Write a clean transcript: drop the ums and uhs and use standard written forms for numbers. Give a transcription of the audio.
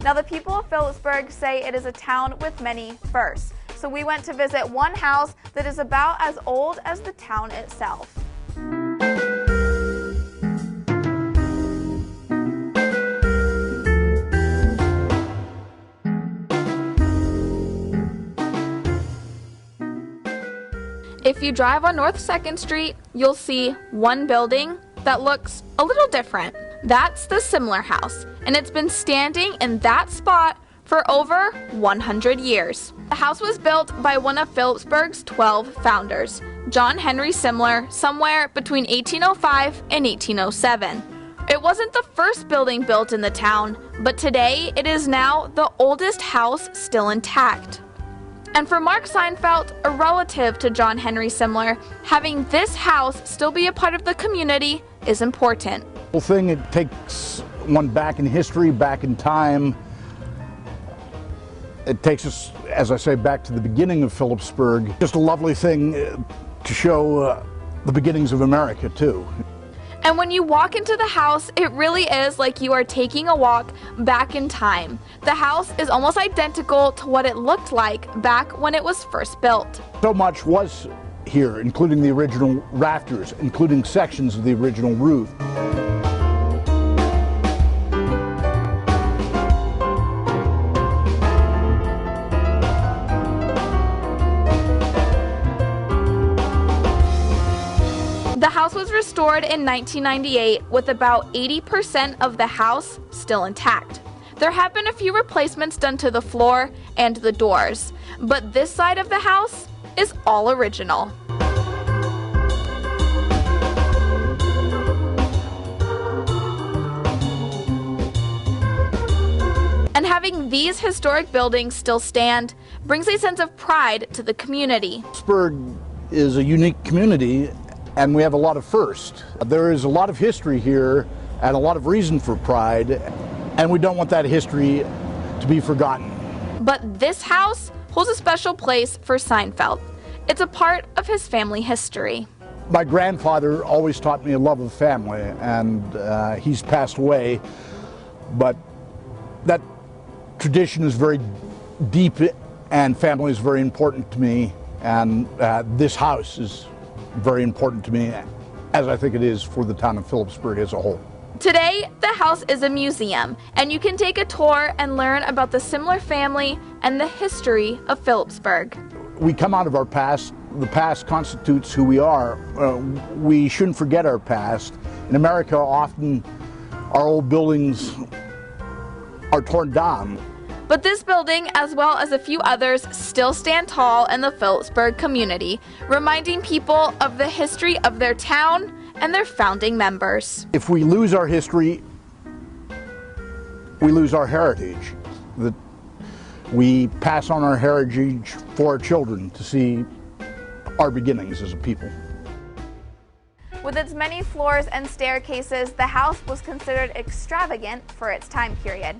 Now, the people of Philipsburg say it is a town with many firsts. So we went to visit one house that is about as old as the town itself. If you drive on North 2nd Street, you'll see one building that looks a little different. That's the Simler house, and it's been standing in that spot for over 100 years. The house was built by one of Philipsburg's 12 founders, John Henry Simler, somewhere between 1805 and 1807. It wasn't the first building built in the town, but today it is now the oldest house still intact. And for Mark Seinfeld, a relative to John Henry Simler, having this house still be a part of the community is important. The whole thing, it takes one back in history, back in time. It takes us, as I say, back to the beginning of Philipsburg. Just a lovely thing to show the beginnings of America, too. And when you walk into the house, it really is like you are taking a walk back in time. The house is almost identical to what it looked like back when it was first built. So much was here, including the original rafters, including sections of the original roof. The house was restored in 1998 with about 80% of the house still intact. There have been a few replacements done to the floor and the doors, but this side of the house is all original. And having these historic buildings still stand brings a sense of pride to the community. Philipsburg is a unique community, and we have a lot of firsts. There is a lot of history here and a lot of reason for pride, and we don't want that history to be forgotten. But this house holds a special place for Seinfeld. It's a part of his family history. My grandfather always taught me a love of family, and he's passed away, but that tradition is very deep, and family is very important to me, and this house is very important to me, as I think it is for the town of Philipsburg as a whole. Today, the house is a museum, and you can take a tour and learn about the Simler family and the history of Philipsburg. We come out of our past. The past constitutes who we are. We shouldn't forget our past. In America, often our old buildings are torn down. But this building, as well as a few others, still stand tall in the Philipsburg community, reminding people of the history of their town and their founding members. If we lose our history, we lose our heritage. That we pass on our heritage for our children to see our beginnings as a people. With its many floors and staircases, the house was considered extravagant for its time period.